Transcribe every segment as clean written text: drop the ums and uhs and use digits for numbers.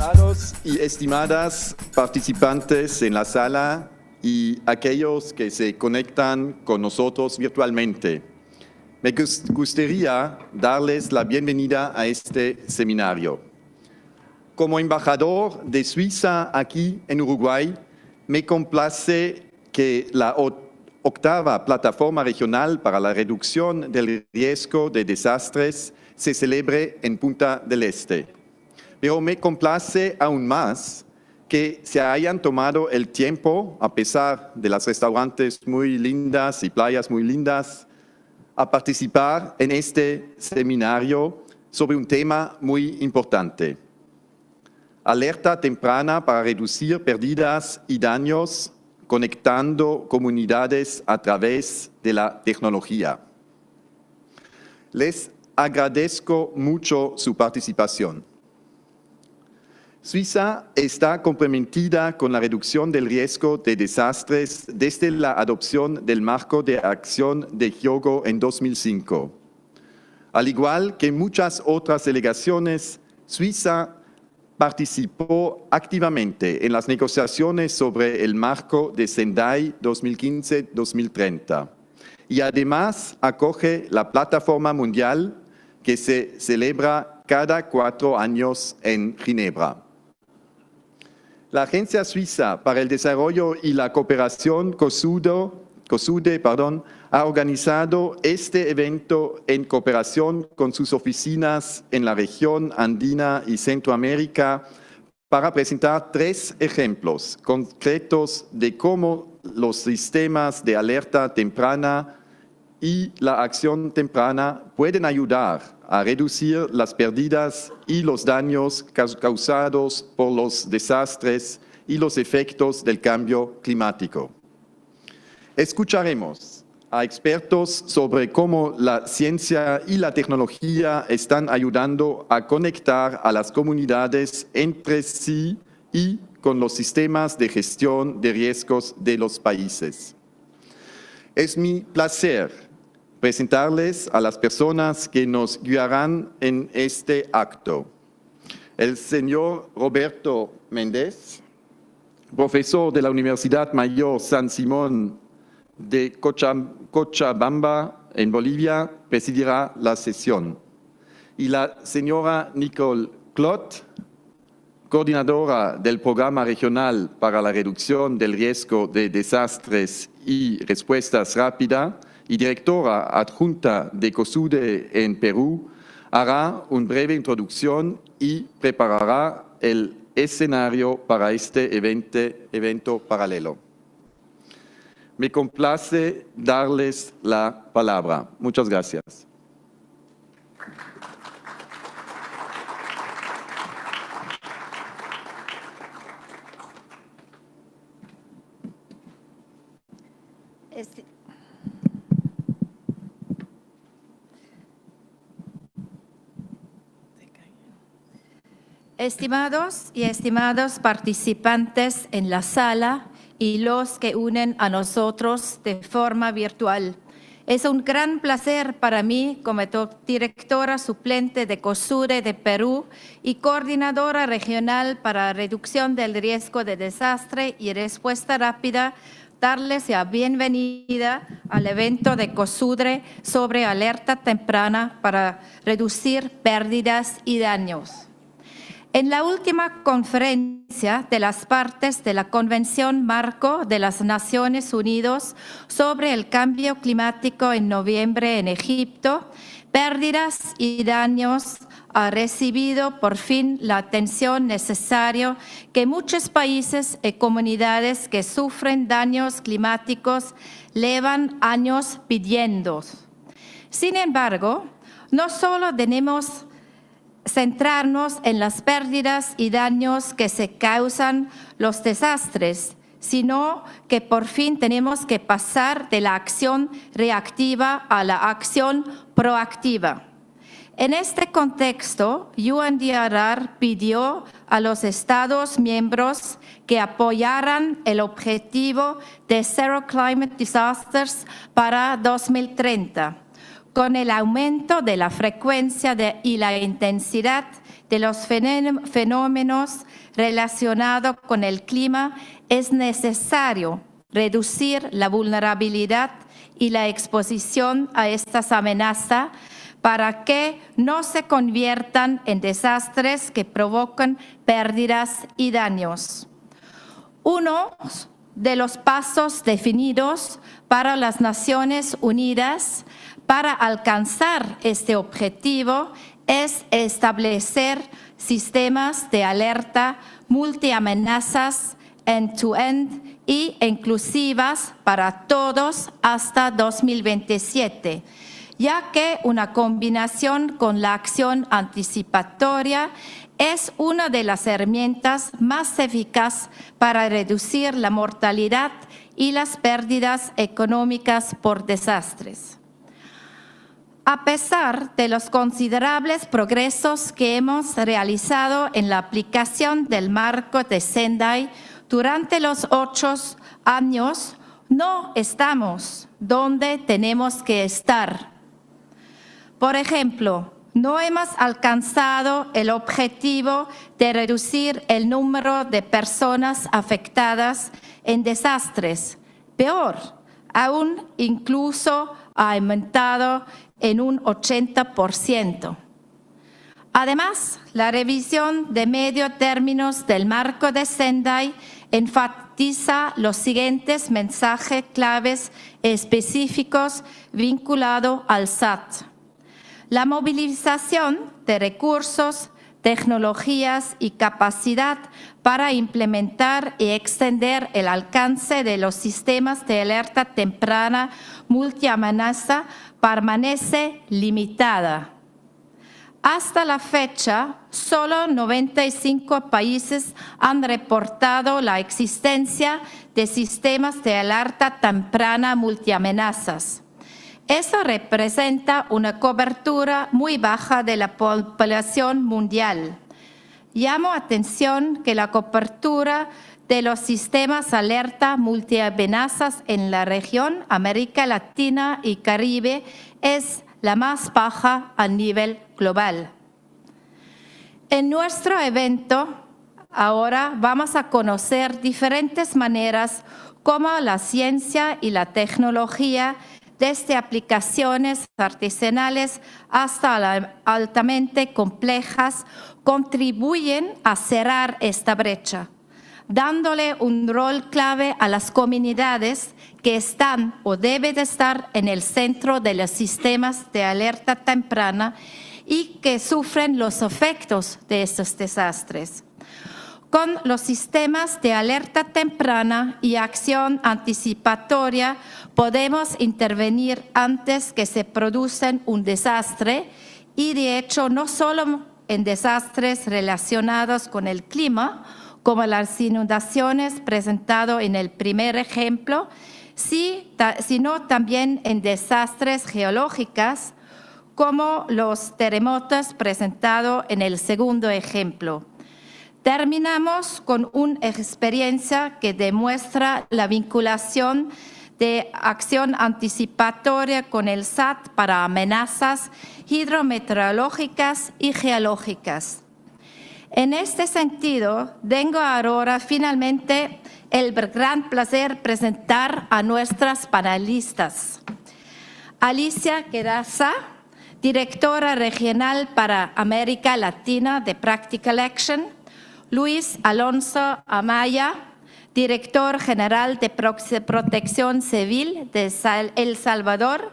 Estimados y estimadas participantes en la sala y aquellos que se conectan con nosotros virtualmente, me gustaría darles la bienvenida a este seminario. Como embajador de Suiza aquí en Uruguay, me complace que la octava plataforma regional para la reducción del riesgo de desastres se celebre en Punta del Este. Pero me complace aún más que se hayan tomado el tiempo, a pesar de las restaurantes muy lindas y playas muy lindas, a participar en este seminario sobre un tema muy importante. Alerta temprana para reducir pérdidas y daños conectando comunidades a través de la tecnología. Les agradezco mucho su participación. Suiza está comprometida con la reducción del riesgo de desastres desde la adopción del Marco de Acción de Hyogo en 2005. Al igual que muchas otras delegaciones, Suiza participó activamente en las negociaciones sobre el Marco de Sendai 2015-2030 y además acoge la Plataforma Mundial que se celebra cada 4 años en Ginebra. La Agencia Suiza para el Desarrollo y la Cooperación, COSUDE, ha organizado este evento en cooperación con sus oficinas en la región andina y Centroamérica para presentar 3 ejemplos concretos de cómo los sistemas de alerta temprana y la acción temprana pueden ayudar a reducir las pérdidas y los daños causados por los desastres y los efectos del cambio climático. Escucharemos a expertos sobre cómo la ciencia y la tecnología están ayudando a conectar a las comunidades entre sí y con los sistemas de gestión de riesgos de los países. Es mi placer presentarles a las personas que nos guiarán en este acto. El señor Roberto Méndez, profesor de la Universidad Mayor San Simón de Cochabamba, en Bolivia, presidirá la sesión. Y la señora Nicole Clot, coordinadora del Programa Regional para la Reducción del Riesgo de Desastres y Respuestas Rápidas, y directora adjunta de COSUDE en Perú, hará una breve introducción y preparará el escenario para este evento paralelo. Me complace darles la palabra. Muchas gracias. Estimados y estimados participantes en la sala y los que unen a nosotros de forma virtual, es un gran placer para mí como directora suplente de COSUDE de Perú y coordinadora regional para reducción del riesgo de desastre y respuesta rápida darles la bienvenida al evento de COSUDE sobre alerta temprana para reducir pérdidas y daños. En la última conferencia de las partes de la Convención Marco de las Naciones Unidas sobre el cambio climático en noviembre en Egipto, pérdidas y daños ha recibido por fin la atención necesaria que muchos países y comunidades que sufren daños climáticos llevan años pidiendo. Sin embargo, no solo tenemos centrarnos en las pérdidas y daños que se causan los desastres, sino que por fin tenemos que pasar de la acción reactiva a la acción proactiva. En este contexto, UNDRR pidió a los Estados miembros que apoyaran el objetivo de Zero Climate Disasters para 2030, Con el aumento de la frecuencia y la intensidad de los fenómenos relacionados con el clima, es necesario reducir la vulnerabilidad y la exposición a estas amenazas para que no se conviertan en desastres que provocan pérdidas y daños. Uno de los pasos definidos para las Naciones Unidas para alcanzar este objetivo es establecer sistemas de alerta multiamenazas end-to-end y inclusivas para todos hasta 2027, ya que una combinación con la acción anticipatoria es una de las herramientas más eficaces para reducir la mortalidad y las pérdidas económicas por desastres. A pesar de los considerables progresos que hemos realizado en la aplicación del marco de Sendai durante los 8 años, no estamos donde tenemos que estar. Por ejemplo, no hemos alcanzado el objetivo de reducir el número de personas afectadas en desastres. Peor, aún incluso ha aumentado en un 80%. Además, la revisión de medio términos del marco de Sendai enfatiza los siguientes mensajes claves específicos vinculados al SAT. La movilización de recursos, tecnologías y capacidad para implementar y extender el alcance de los sistemas de alerta temprana multiamenaza permanece limitada. Hasta la fecha, solo 95 países han reportado la existencia de sistemas de alerta temprana multiamenazas. Eso representa una cobertura muy baja de la población mundial. Llamo atención que la cobertura de los sistemas alerta multiamenazas en la región América Latina y Caribe es la más baja a nivel global. En nuestro evento, ahora vamos a conocer diferentes maneras como la ciencia y la tecnología, desde aplicaciones artesanales hasta altamente complejas, contribuyen a cerrar esta brecha, dándole un rol clave a las comunidades que están o deben de estar en el centro de los sistemas de alerta temprana y que sufren los efectos de estos desastres. Con los sistemas de alerta temprana y acción anticipatoria podemos intervenir antes que se produzca un desastre y de hecho no solo en desastres relacionados con el clima, como las inundaciones presentado en el primer ejemplo, sino también en desastres geológicos como los terremotos presentados en el segundo ejemplo. Terminamos con una experiencia que demuestra la vinculación de acción anticipatoria con el SAT para amenazas hidrometeorológicas y geológicas. En este sentido, tengo ahora finalmente el gran placer de presentar a nuestras panelistas. Alicia Queraza, directora regional para América Latina de Practical Action. Luis Alonso Amaya, director general de Protección Civil de El Salvador.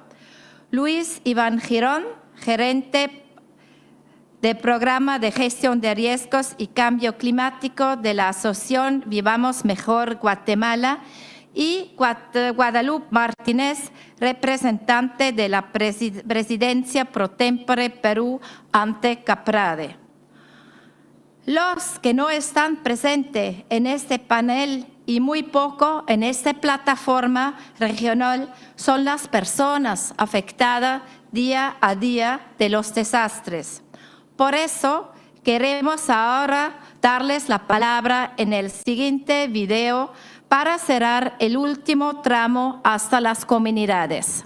Luis Iván Girón, gerente de Programa de Gestión de Riesgos y Cambio Climático de la Asociación Vivamos Mejor Guatemala. Y Guadalupe Martínez, representante de la Presidencia Pro Tempore Perú ante CAPRADE. Los que no están presentes en este panel y muy poco en esta plataforma regional son las personas afectadas día a día de los desastres. Por eso queremos ahora darles la palabra en el siguiente video para cerrar el último tramo hasta las comunidades.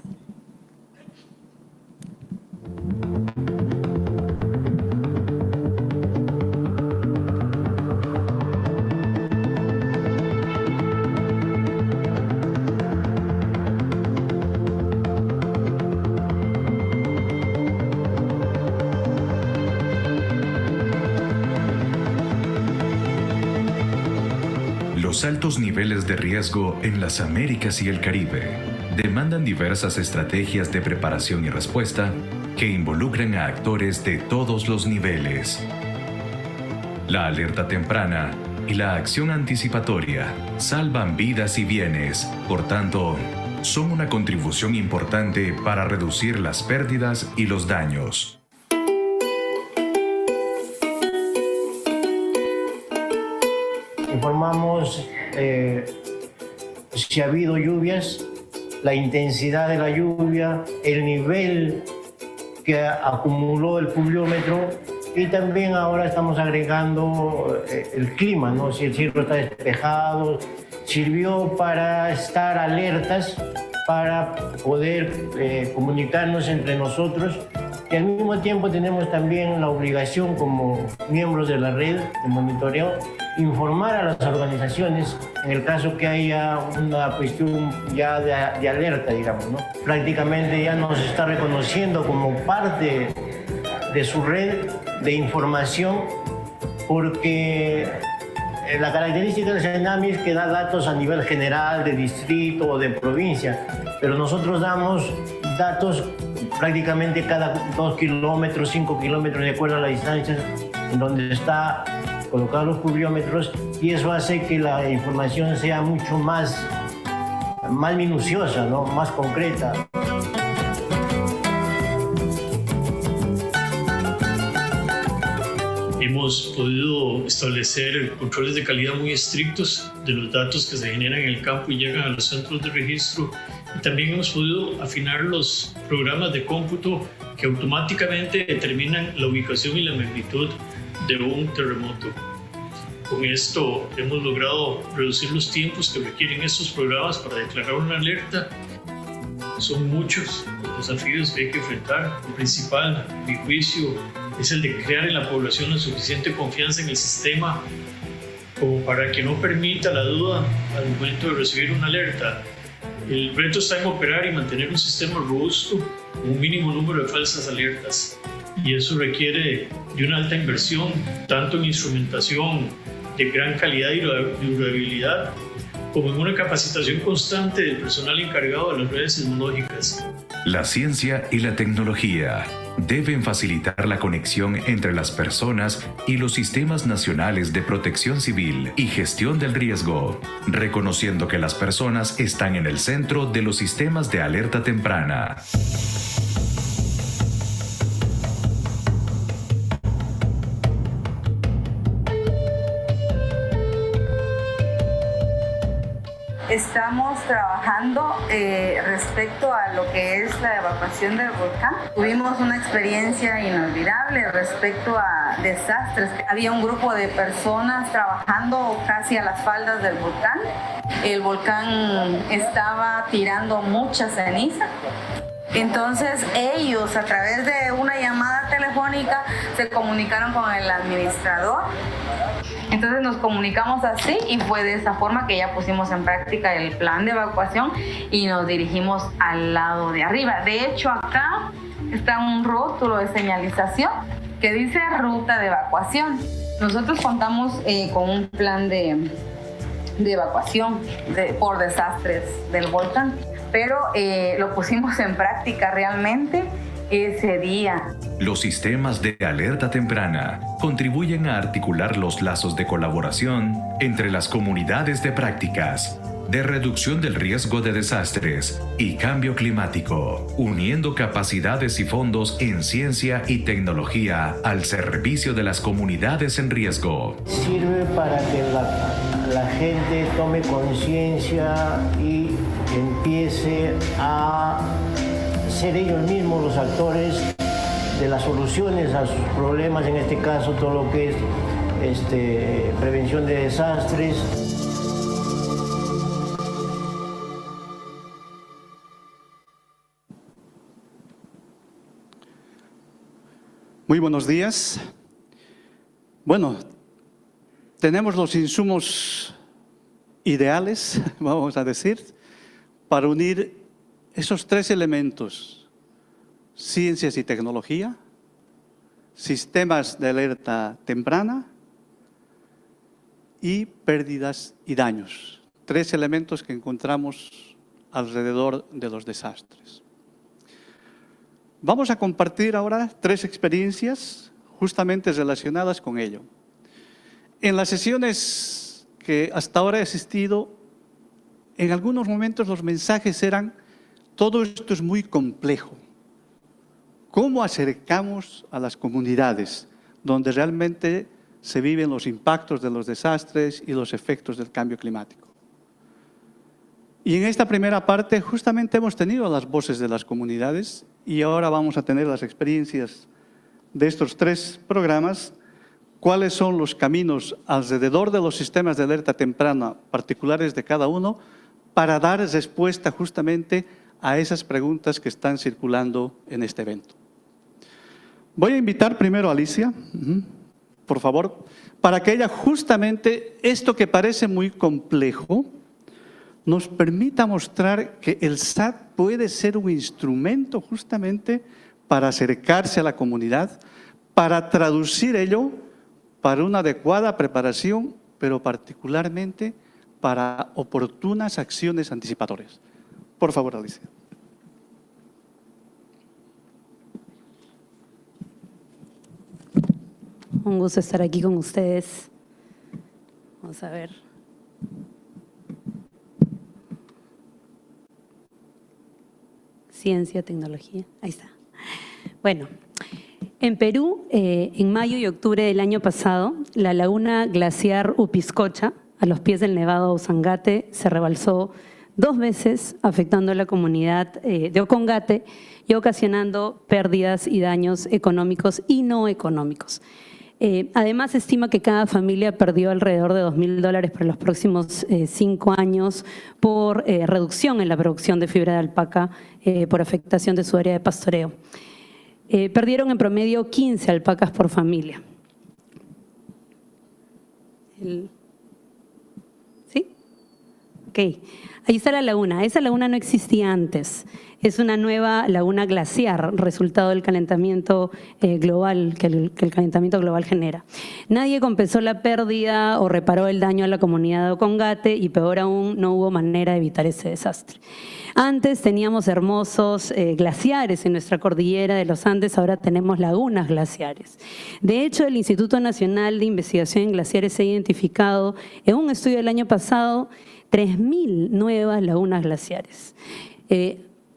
Los altos niveles de riesgo en las Américas y el Caribe demandan diversas estrategias de preparación y respuesta que involucran a actores de todos los niveles. La alerta temprana y la acción anticipatoria salvan vidas y bienes, por tanto, son una contribución importante para reducir las pérdidas y los daños. Informamos si ha habido lluvias, la intensidad de la lluvia, el nivel que acumuló el pluviómetro y también ahora estamos agregando el clima, ¿no? Si el cielo está despejado, sirvió para estar alertas, para poder comunicarnos entre nosotros. Y al mismo tiempo tenemos también la obligación como miembros de la red de monitoreo informar a las organizaciones en el caso que haya una cuestión ya de alerta, digamos, ¿no? Prácticamente ya nos está reconociendo como parte de su red de información porque la característica del CENAMI es que da datos a nivel general, de distrito o de provincia, pero nosotros damos datos prácticamente cada 2 kilómetros, 5 kilómetros, de acuerdo a la distancia en donde está colocados los pluviómetros, y eso hace que la información sea mucho más minuciosa, ¿no? Más concreta. Hemos podido establecer controles de calidad muy estrictos de los datos que se generan en el campo y llegan a los centros de registro. Y también hemos podido afinar los programas de cómputo que automáticamente determinan la ubicación y la magnitud de un terremoto. Con esto hemos logrado reducir los tiempos que requieren estos programas para declarar una alerta. Son muchos los desafíos que hay que enfrentar. El principal, a mi juicio, es el de crear en la población la suficiente confianza en el sistema como para que no permita la duda al momento de recibir una alerta. El reto está en operar y mantener un sistema robusto con un mínimo número de falsas alertas. Y eso requiere de una alta inversión, tanto en instrumentación de gran calidad y durabilidad, como en una capacitación constante del personal encargado de las redes sismológicas. La ciencia y la tecnología deben facilitar la conexión entre las personas y los sistemas nacionales de protección civil y gestión del riesgo, reconociendo que las personas están en el centro de los sistemas de alerta temprana. Estamos trabajando respecto a lo que es la evacuación del volcán. Tuvimos una experiencia inolvidable respecto a desastres. Había un grupo de personas trabajando casi a las faldas del volcán. El volcán estaba tirando mucha ceniza. Entonces ellos, a través de una llamada telefónica, se comunicaron con el administrador. Entonces nos comunicamos así y fue de esa forma que ya pusimos en práctica el plan de evacuación y nos dirigimos al lado de arriba. De hecho, acá está un rótulo de señalización que dice ruta de evacuación. Nosotros contamos con un plan de evacuación por desastres del volcán, pero lo pusimos en práctica realmente ese día. Los sistemas de alerta temprana contribuyen a articular los lazos de colaboración entre las comunidades de prácticas, de reducción del riesgo de desastres y cambio climático, uniendo capacidades y fondos en ciencia y tecnología al servicio de las comunidades en riesgo. Sirve para que la gente tome conciencia y empiece a ser ellos mismos los actores de las soluciones a sus problemas, en este caso todo lo que es prevención de desastres. Muy buenos días. Bueno, tenemos los insumos ideales, vamos a decir, para unir esos tres elementos: ciencias y tecnología, sistemas de alerta temprana y pérdidas y daños. 3 elementos que encontramos alrededor de los desastres. Vamos a compartir ahora 3 experiencias justamente relacionadas con ello. En las sesiones que hasta ahora he asistido, en algunos momentos los mensajes eran: todo esto es muy complejo. ¿Cómo acercamos a las comunidades donde realmente se viven los impactos de los desastres y los efectos del cambio climático? Y en esta primera parte justamente hemos tenido las voces de las comunidades y ahora vamos a tener las experiencias de estos 3 programas, cuáles son los caminos alrededor de los sistemas de alerta temprana particulares de cada uno para dar respuesta justamente a esas preguntas que están circulando en este evento. Voy a invitar primero a Alicia, por favor, para que ella justamente esto que parece muy complejo nos permita mostrar que el SAT puede ser un instrumento justamente para acercarse a la comunidad, para traducir ello para una adecuada preparación, pero particularmente para oportunas acciones anticipatorias. Por favor, Alicia. Un gusto estar aquí con ustedes. Vamos a ver. Ciencia, tecnología. Ahí está. Bueno, en Perú, en mayo y octubre del año pasado, la laguna glaciar Upiscocha, a los pies del Nevado Usangate, se rebalsó 2 veces, afectando a la comunidad de Ocongate y ocasionando pérdidas y daños económicos y no económicos. Además, se estima que cada familia perdió alrededor de $2.000 para los próximos 5 años por reducción en la producción de fibra de alpaca por afectación de su área de pastoreo. Perdieron en promedio 15 alpacas por familia. ¿Sí? Ok. Ahí está la laguna. Esa laguna no existía antes. Es una nueva laguna glaciar, resultado del calentamiento global que el calentamiento global genera. Nadie compensó la pérdida o reparó el daño a la comunidad de Ocongate y peor aún, no hubo manera de evitar ese desastre. Antes teníamos hermosos glaciares en nuestra cordillera de los Andes, ahora tenemos lagunas glaciares. De hecho, el Instituto Nacional de Investigación en Glaciares ha identificado en un estudio del año pasado 3.000 nuevas lagunas glaciares.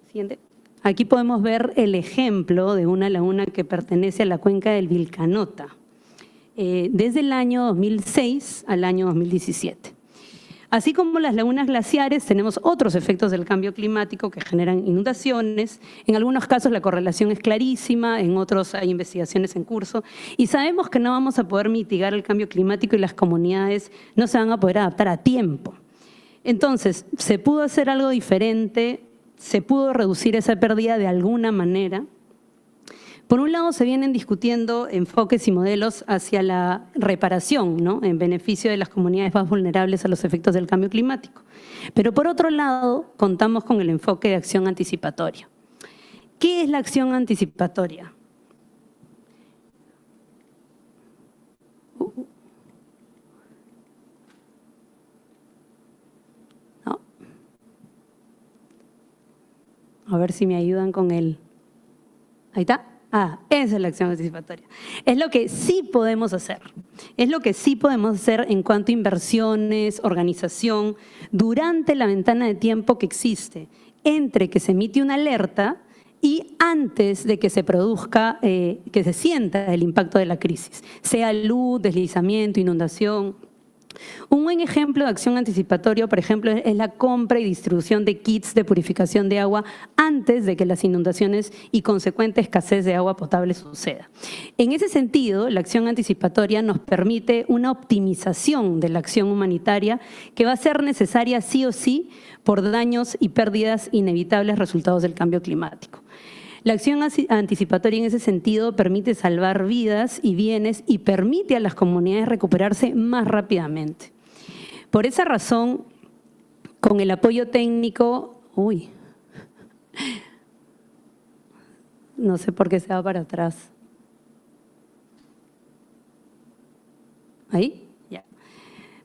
Siguiente. Aquí podemos ver el ejemplo de una laguna que pertenece a la cuenca del Vilcanota, desde el año 2006 al año 2017. Así como las lagunas glaciares, tenemos otros efectos del cambio climático que generan inundaciones. En algunos casos la correlación es clarísima, en otros hay investigaciones en curso. Y sabemos que no vamos a poder mitigar el cambio climático y las comunidades no se van a poder adaptar a tiempo. Entonces, ¿se pudo hacer algo diferente? ¿Se pudo reducir esa pérdida de alguna manera? Por un lado, se vienen discutiendo enfoques y modelos hacia la reparación, ¿no?, en beneficio de las comunidades más vulnerables a los efectos del cambio climático. Pero por otro lado, contamos con el enfoque de acción anticipatoria. ¿Qué es la acción anticipatoria? No. A ver si me ayudan con él. Ahí está. Esa es la acción anticipatoria. Es lo que sí podemos hacer. Es lo que sí podemos hacer en cuanto a inversiones, organización, durante la ventana de tiempo que existe entre que se emite una alerta y antes de que se produzca, que se sienta el impacto de la crisis, sea luz, deslizamiento, inundación. Un buen ejemplo de acción anticipatoria, por ejemplo, es la compra y distribución de kits de purificación de agua antes de que las inundaciones y consecuente escasez de agua potable suceda. En ese sentido, la acción anticipatoria nos permite una optimización de la acción humanitaria que va a ser necesaria sí o sí por daños y pérdidas inevitables resultados del cambio climático. La acción anticipatoria en ese sentido permite salvar vidas y bienes y permite a las comunidades recuperarse más rápidamente. Por esa razón, con el apoyo técnico, no sé por qué se va para atrás. ¿Ahí? Ya.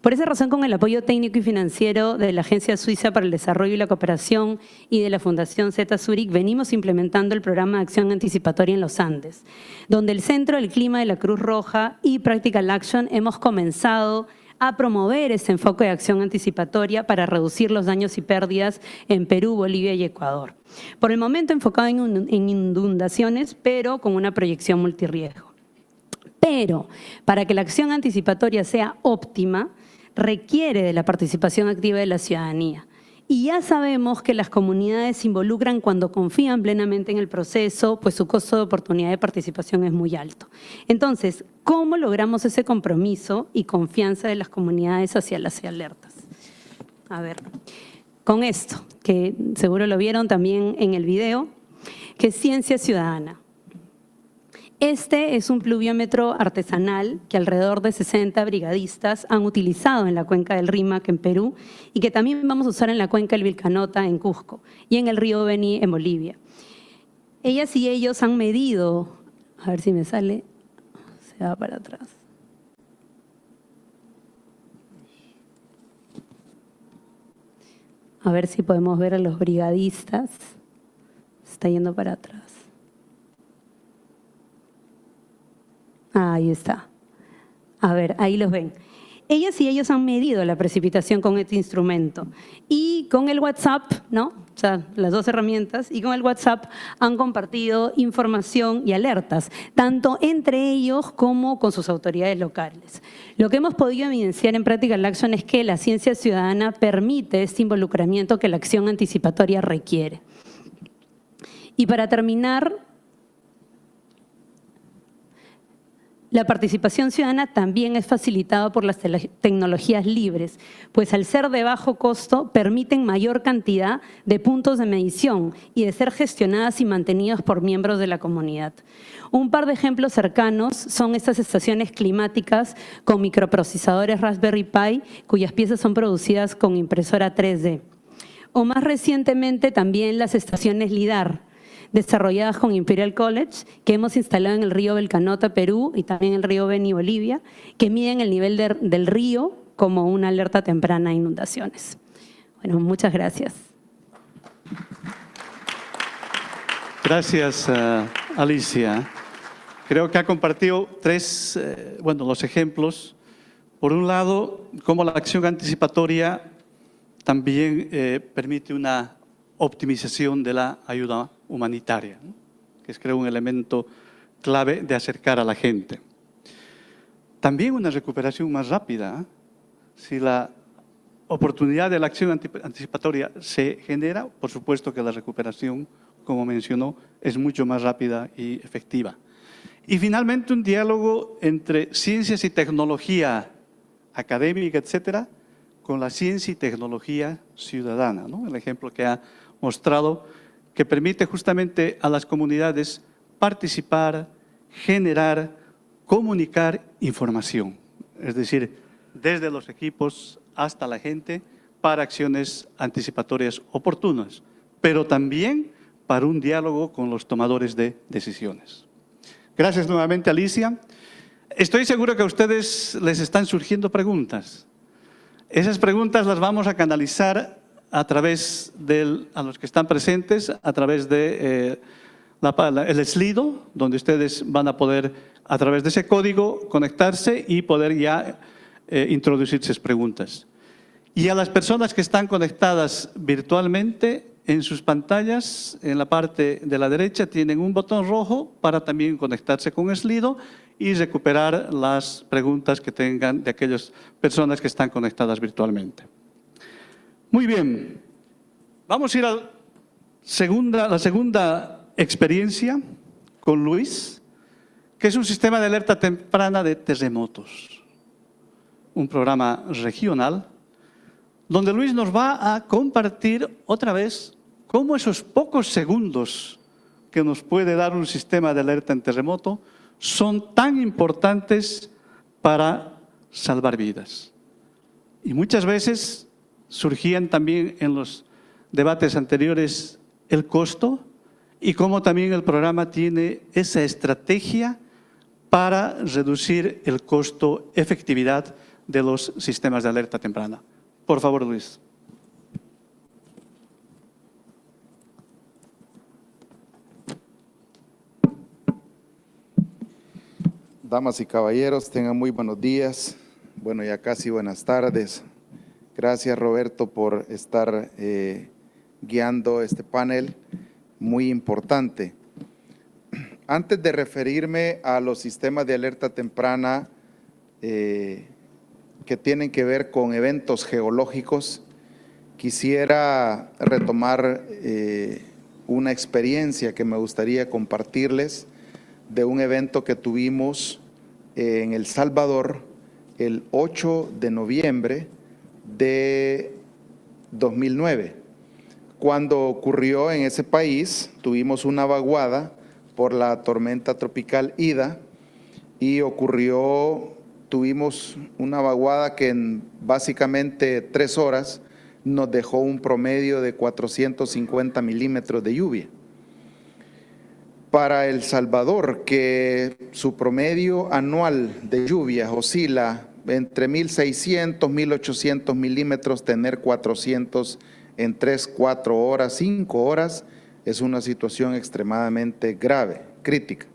Por esa razón, con el apoyo técnico y financiero de la Agencia Suiza para el Desarrollo y la Cooperación y de la Fundación Zeta Zurich, venimos implementando el programa de acción anticipatoria en los Andes, donde el Centro del Clima de la Cruz Roja y Practical Action hemos comenzado a promover este enfoque de acción anticipatoria para reducir los daños y pérdidas en Perú, Bolivia y Ecuador. Por el momento enfocado en inundaciones, pero con una proyección multirriesgo. Pero para que la acción anticipatoria sea óptima, requiere de la participación activa de la ciudadanía. Y ya sabemos que las comunidades se involucran cuando confían plenamente en el proceso, pues su costo de oportunidad de participación es muy alto. Entonces, ¿cómo logramos ese compromiso y confianza de las comunidades hacia las alertas? A ver, con esto, que seguro lo vieron también en el video, que es Ciencia Ciudadana. Este es un pluviómetro artesanal que alrededor de 60 brigadistas han utilizado en la cuenca del Rímac en Perú y que también vamos a usar en la cuenca del Vilcanota en Cusco y en el río Beni en Bolivia. Ellas y ellos han medido, a ver si me sale, se va para atrás. A ver si podemos ver a los brigadistas. Se está yendo para atrás. Ahí está. A ver, ahí los ven. Ellas y ellos han medido la precipitación con este instrumento y con el WhatsApp, ¿no? O sea, las dos herramientas, y con el WhatsApp han compartido información y alertas, tanto entre ellos como con sus autoridades locales. Lo que hemos podido evidenciar en Practical Action es que la ciencia ciudadana permite este involucramiento que la acción anticipatoria requiere. Y para terminar, la participación ciudadana también es facilitada por las tecnologías libres, pues al ser de bajo costo permiten mayor cantidad de puntos de medición y de ser gestionadas y mantenidas por miembros de la comunidad. Un par de ejemplos cercanos son estas estaciones climáticas con microprocesadores Raspberry Pi, cuyas piezas son producidas con impresora 3D. O más recientemente también las estaciones LIDAR, desarrolladas con Imperial College, que hemos instalado en el río Vilcanota, Perú, y también el río Beni, Bolivia, que miden el nivel del río como una alerta temprana a inundaciones. Bueno, muchas gracias. Gracias, Alicia. Creo que ha compartido los ejemplos. Por un lado, cómo la acción anticipatoria también permite una optimización de la ayuda humanitaria, ¿no? Que es, creo, un elemento clave de acercar a la gente. También una recuperación más rápida, ¿eh? Si la oportunidad de la acción anticipatoria se genera, por supuesto que la recuperación, como mencionó, es mucho más rápida y efectiva. Y finalmente un diálogo entre ciencias y tecnología académica, etcétera, con la ciencia y tecnología ciudadana, ¿no? El ejemplo que ha mostrado, que permite justamente a las comunidades participar, generar, comunicar información. Es decir, desde los equipos hasta la gente para acciones anticipatorias oportunas, pero también para un diálogo con los tomadores de decisiones. Gracias nuevamente, Alicia. Estoy seguro que a ustedes les están surgiendo preguntas. Esas preguntas las vamos a canalizar a través a los que están presentes, a través de el Slido, donde ustedes van a poder, a través de ese código, conectarse y poder ya introducir sus preguntas. Y a las personas que están conectadas virtualmente, en sus pantallas, en la parte de la derecha, tienen un botón rojo para también conectarse con Slido y recuperar las preguntas que tengan de aquellas personas que están conectadas virtualmente. Muy bien, vamos a ir a la segunda experiencia con Luis, que es un sistema de alerta temprana de terremotos, un programa regional, donde Luis nos va a compartir otra vez cómo esos pocos segundos que nos puede dar un sistema de alerta en terremoto son tan importantes para salvar vidas. Y muchas veces surgían también en los debates anteriores el costo y cómo también el programa tiene esa estrategia para reducir el costo-efectividad de los sistemas de alerta temprana. Por favor, Luis. Damas y caballeros, tengan muy buenos días. Bueno, ya casi buenas tardes. Gracias, Roberto, por estar guiando este panel muy importante. Antes de referirme a los sistemas de alerta temprana que tienen que ver con eventos geológicos, quisiera retomar una experiencia que me gustaría compartirles de un evento que tuvimos en El Salvador el 8 de noviembre de 2009. Cuando ocurrió en ese país, tuvimos una vaguada por la tormenta tropical Ida y tuvimos una vaguada que en básicamente 3 horas nos dejó un promedio de 450 milímetros de lluvia. Para El Salvador, que su promedio anual de lluvias oscila entre 1.600, 1.800 milímetros, tener 400 en 3, 4 horas, 5 horas, es una situación extremadamente grave, crítica.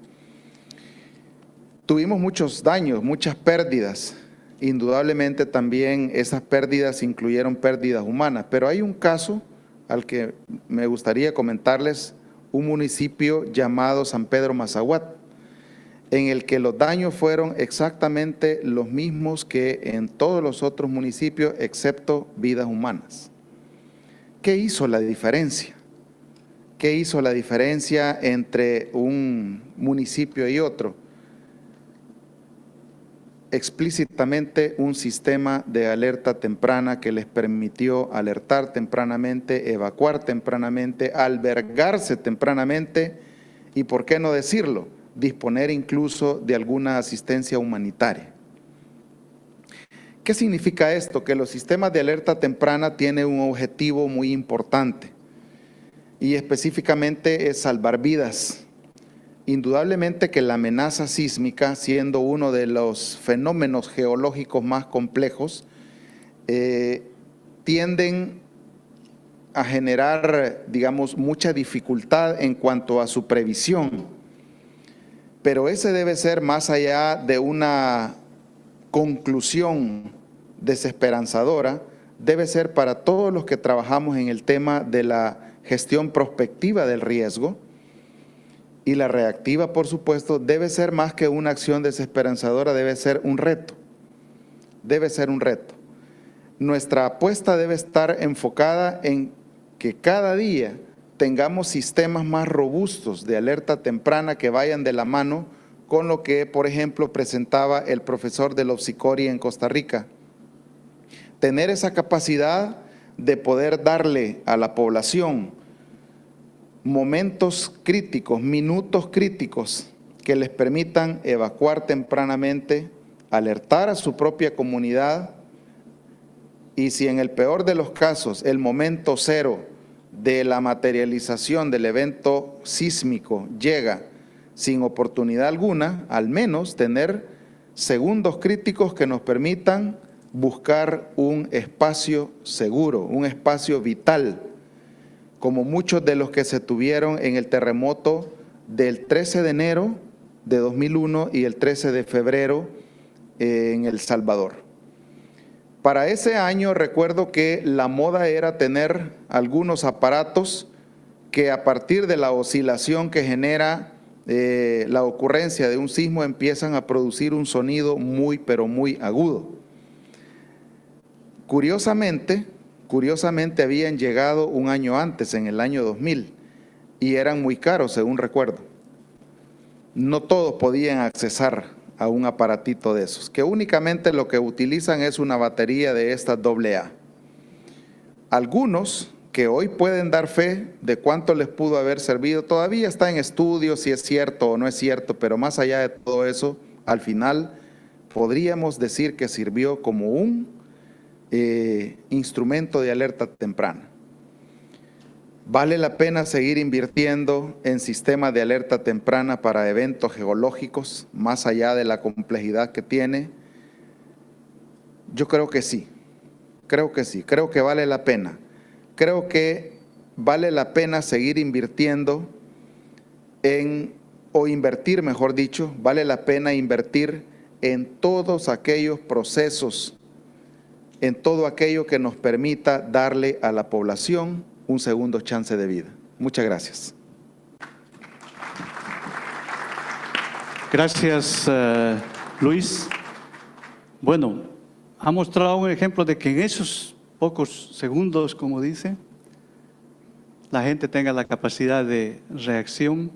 Tuvimos muchos daños, muchas pérdidas. Indudablemente también esas pérdidas incluyeron pérdidas humanas, pero hay un caso al que me gustaría comentarles, un municipio llamado San Pedro Mazahuat, en el que los daños fueron exactamente los mismos que en todos los otros municipios, excepto vidas humanas. ¿Qué hizo la diferencia? ¿Qué hizo la diferencia entre un municipio y otro? Explícitamente un sistema de alerta temprana que les permitió alertar tempranamente, evacuar tempranamente, albergarse tempranamente y, ¿por qué no decirlo?, disponer incluso de alguna asistencia humanitaria. ¿Qué significa esto? Que los sistemas de alerta temprana tienen un objetivo muy importante y específicamente es salvar vidas. Indudablemente que la amenaza sísmica, siendo uno de los fenómenos geológicos más complejos, tienden a generar, digamos, mucha dificultad en cuanto a su previsión. Pero ese debe ser más allá de una conclusión desesperanzadora, debe ser para todos los que trabajamos en el tema de la gestión prospectiva del riesgo. Y la reactiva, por supuesto, debe ser más que una acción desesperanzadora, debe ser un reto. Debe ser un reto. Nuestra apuesta debe estar enfocada en que cada día tengamos sistemas más robustos de alerta temprana que vayan de la mano con lo que, por ejemplo, presentaba el profesor de Lopsicori en Costa Rica. Tener esa capacidad de poder darle a la población momentos críticos, minutos críticos que les permitan evacuar tempranamente, alertar a su propia comunidad y si en el peor de los casos, el momento cero de la materialización del evento sísmico llega sin oportunidad alguna, al menos tener segundos críticos que nos permitan buscar un espacio seguro, un espacio vital, como muchos de los que se tuvieron en el terremoto del 13 de enero de 2001 y el 13 de febrero en El Salvador. Para ese año recuerdo que la moda era tener algunos aparatos que a partir de la oscilación que genera la ocurrencia de un sismo empiezan a producir un sonido muy pero muy agudo. Curiosamente habían llegado un año antes, en el año 2000, y eran muy caros, según recuerdo. No todos podían accesar a un aparatito de esos, que únicamente lo que utilizan es una batería de estas AA. Algunos que hoy pueden dar fe de cuánto les pudo haber servido, todavía está en estudio si es cierto o no es cierto, pero más allá de todo eso, al final podríamos decir que sirvió como un instrumento de alerta temprana. Vale la pena seguir invirtiendo en sistemas de alerta temprana para eventos geológicos, más allá de la complejidad que tiene. Yo creo que sí, creo que vale la pena. Creo que vale la pena seguir invirtiendo invertir, mejor dicho, vale la pena invertir en todos aquellos procesos, en todo aquello que nos permita darle a la población un segundo chance de vida. Muchas gracias. Gracias, Luis. Bueno, ha mostrado un ejemplo de que en esos pocos segundos, como dice, la gente tenga la capacidad de reacción,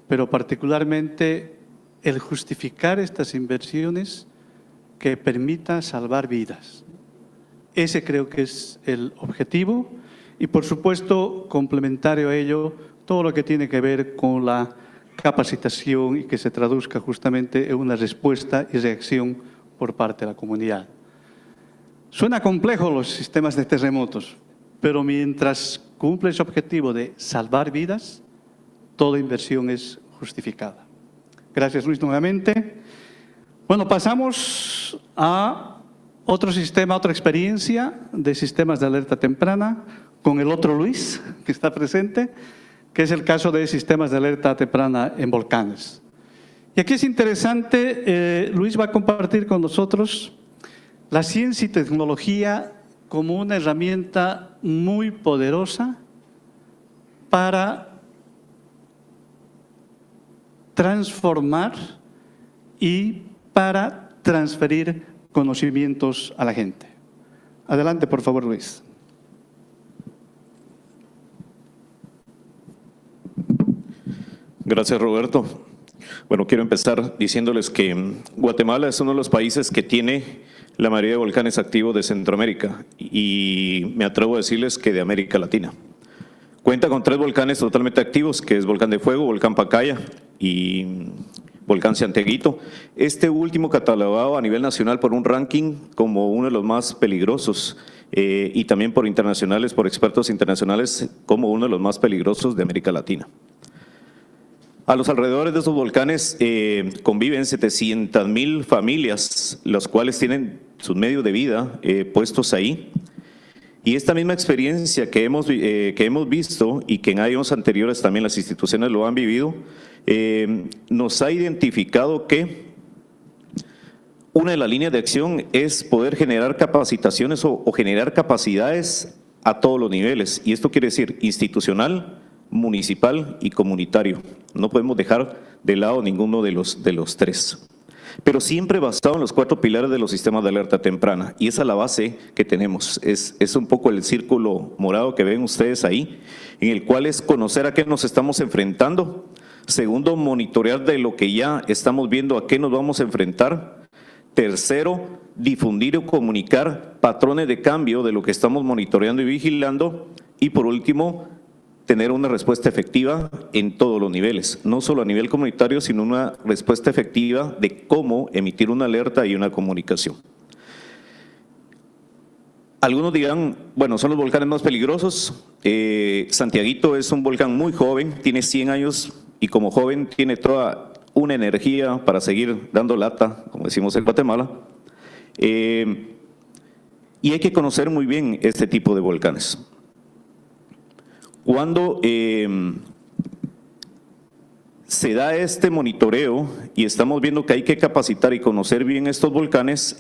pero particularmente el justificar estas inversiones que permita salvar vidas. Ese creo que es el objetivo y, por supuesto, complementario a ello, todo lo que tiene que ver con la capacitación y que se traduzca justamente en una respuesta y reacción por parte de la comunidad. Suena complejo los sistemas de terremotos, pero mientras cumple ese objetivo de salvar vidas, toda inversión es justificada. Gracias, Luis, nuevamente. Bueno, pasamos a otro sistema, otra experiencia de sistemas de alerta temprana con el otro Luis que está presente, que es el caso de sistemas de alerta temprana en volcanes. Y aquí es interesante, Luis va a compartir con nosotros la ciencia y tecnología como una herramienta muy poderosa para transformar y para transferir conocimientos a la gente. Adelante, por favor, Luis. Gracias, Roberto. Bueno, quiero empezar diciéndoles que Guatemala es uno de los países que tiene la mayoría de volcanes activos de Centroamérica y me atrevo a decirles que de América Latina. Cuenta con 3 volcanes totalmente activos, que es Volcán de Fuego, Volcán Pacaya y Volcán Santiaguito. Este último catalogado a nivel nacional por un ranking como uno de los más peligrosos y también por internacionales, por expertos internacionales, como uno de los más peligrosos de América Latina. A los alrededores de esos volcanes conviven 700,000 familias, las cuales tienen sus medios de vida puestos ahí. Y esta misma experiencia que hemos visto y que en años anteriores también las instituciones lo han vivido, nos ha identificado que una de las líneas de acción es poder generar capacitaciones o generar capacidades a todos los niveles. Y esto quiere decir institucional, municipal y comunitario. No podemos dejar de lado ninguno de los 3. Pero siempre basado en los 4 pilares de los sistemas de alerta temprana. Y esa es la base que tenemos. Es un poco el círculo morado que ven ustedes ahí, en el cual es conocer a qué nos estamos enfrentando. Segundo, monitorear de lo que ya estamos viendo a qué nos vamos a enfrentar. Tercero, difundir o comunicar patrones de cambio de lo que estamos monitoreando y vigilando. Y por último, tener una respuesta efectiva en todos los niveles, no solo a nivel comunitario, sino una respuesta efectiva de cómo emitir una alerta y una comunicación. Algunos dirán, bueno, son los volcanes más peligrosos. Santiaguito es un volcán muy joven, tiene 100 años y como joven tiene toda una energía para seguir dando lata, como decimos en Guatemala. Y hay que conocer muy bien este tipo de volcanes. Cuando se da este monitoreo y estamos viendo que hay que capacitar y conocer bien estos volcanes,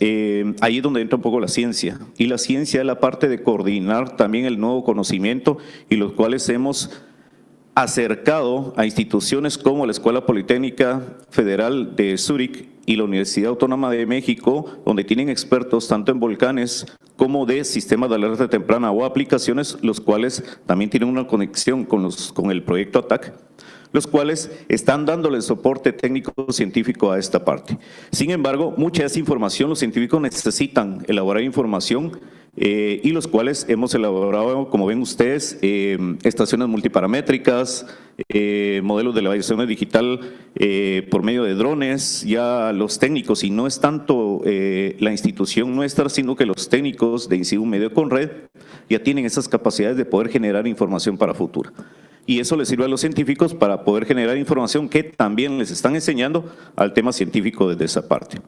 ahí es donde entra un poco la ciencia. Y la ciencia es la parte de coordinar también el nuevo conocimiento y los cuales hemos acercado a instituciones como la Escuela Politécnica Federal de Zúrich y la Universidad Autónoma de México, donde tienen expertos tanto en volcanes como de sistemas de alerta temprana o aplicaciones, los cuales también tienen una conexión con el proyecto ATAC, los cuales están dándole soporte técnico-científico a esta parte. Sin embargo, mucha de esa información, los científicos necesitan elaborar información y los cuales hemos elaborado, como ven ustedes, estaciones multiparamétricas, modelos de elevación digital por medio de drones. Ya los técnicos, y no es tanto la institución nuestra, sino que los técnicos de INCIBU Medio con Red ya tienen esas capacidades de poder generar información para futuro. Y eso les sirve a los científicos para poder generar información que también les están enseñando al tema científico desde esa parte.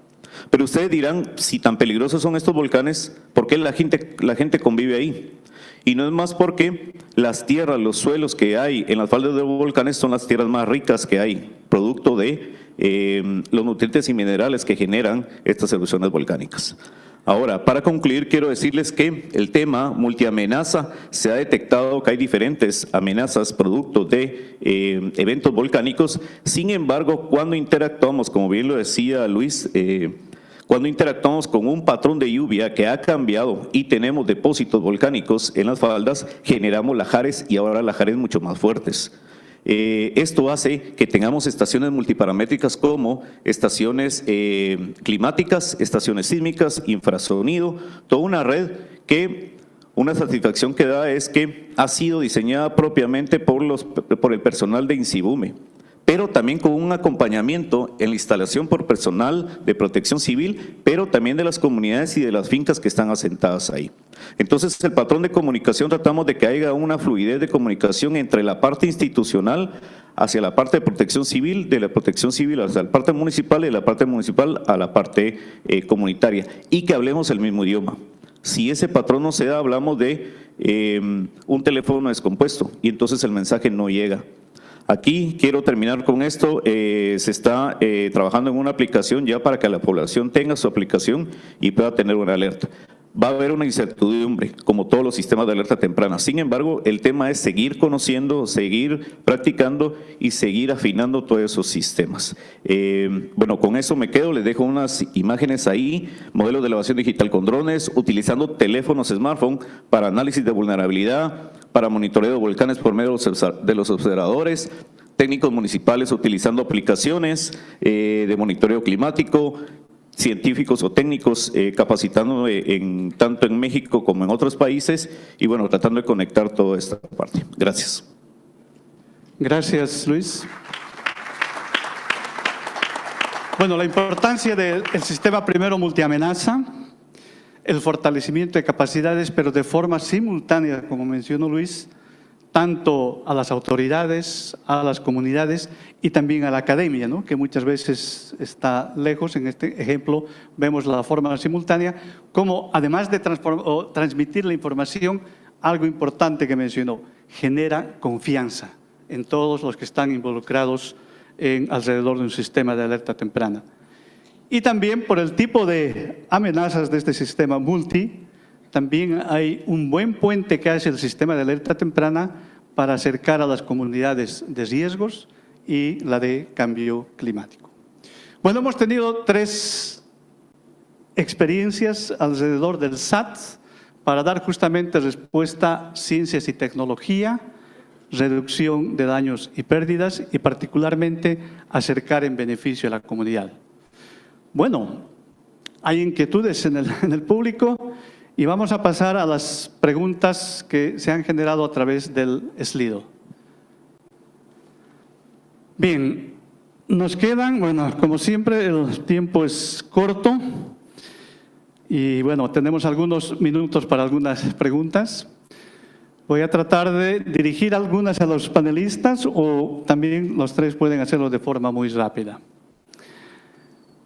Pero ustedes dirán, si tan peligrosos son estos volcanes, ¿por qué la gente convive ahí? Y no es más porque las tierras, los suelos que hay en las faldas de los volcanes son las tierras más ricas que hay, producto de los nutrientes y minerales que generan estas erupciones volcánicas. Ahora, para concluir, quiero decirles que el tema multiamenaza, se ha detectado que hay diferentes amenazas producto de eventos volcánicos. Sin embargo, cuando interactuamos, como bien lo decía Luis, cuando interactuamos con un patrón de lluvia que ha cambiado y tenemos depósitos volcánicos en las faldas, generamos lahares y ahora lahares mucho más fuertes. Esto hace que tengamos estaciones multiparamétricas como estaciones climáticas, estaciones sísmicas, infrasonido, toda una red que una satisfacción que da es que ha sido diseñada propiamente por el personal de INSIBUME, pero también con un acompañamiento en la instalación por personal de protección civil, pero también de las comunidades y de las fincas que están asentadas ahí. Entonces, el patrón de comunicación tratamos de que haya una fluidez de comunicación entre la parte institucional hacia la parte de protección civil, de la protección civil hacia la parte municipal y de la parte municipal a la parte comunitaria, y que hablemos el mismo idioma. Si ese patrón no se da, hablamos de un teléfono descompuesto y entonces el mensaje no llega. Aquí quiero terminar con esto, se está trabajando en una aplicación ya para que la población tenga su aplicación y pueda tener una alerta. Va a haber una incertidumbre, como todos los sistemas de alerta temprana. Sin embargo, el tema es seguir conociendo, seguir practicando y seguir afinando todos esos sistemas. Bueno, con eso me quedo, les dejo unas imágenes ahí, modelos de elevación digital con drones, utilizando teléfonos smartphone para análisis de vulnerabilidad, para monitoreo de volcanes por medio de los observadores, técnicos municipales utilizando aplicaciones de monitoreo climático, científicos o técnicos capacitando tanto en México como en otros países y bueno, tratando de conectar toda esta parte. Gracias. Gracias, Luis. Bueno, la importancia del sistema primero multiamenaza, el fortalecimiento de capacidades, pero de forma simultánea, como mencionó Luis, tanto a las autoridades, a las comunidades y también a la academia, ¿no?, que muchas veces está lejos. En este ejemplo vemos la forma simultánea, como además de transmitir la información, algo importante que mencionó, genera confianza en todos los que están involucrados alrededor de un sistema de alerta temprana. Y también por el tipo de amenazas de este sistema multi, también hay un buen puente que hace el sistema de alerta temprana para acercar a las comunidades de riesgos y la de cambio climático. Bueno, hemos tenido 3 experiencias alrededor del SAT para dar justamente respuesta a ciencias y tecnología, reducción de daños y pérdidas y particularmente acercar en beneficio a la comunidad. Bueno, hay inquietudes en el público. Y vamos a pasar a las preguntas que se han generado a través del Slido. Bien, nos quedan, bueno, como siempre, el tiempo es corto y bueno, tenemos algunos minutos para algunas preguntas. Voy a tratar de dirigir algunas a los panelistas o también los 3 pueden hacerlo de forma muy rápida.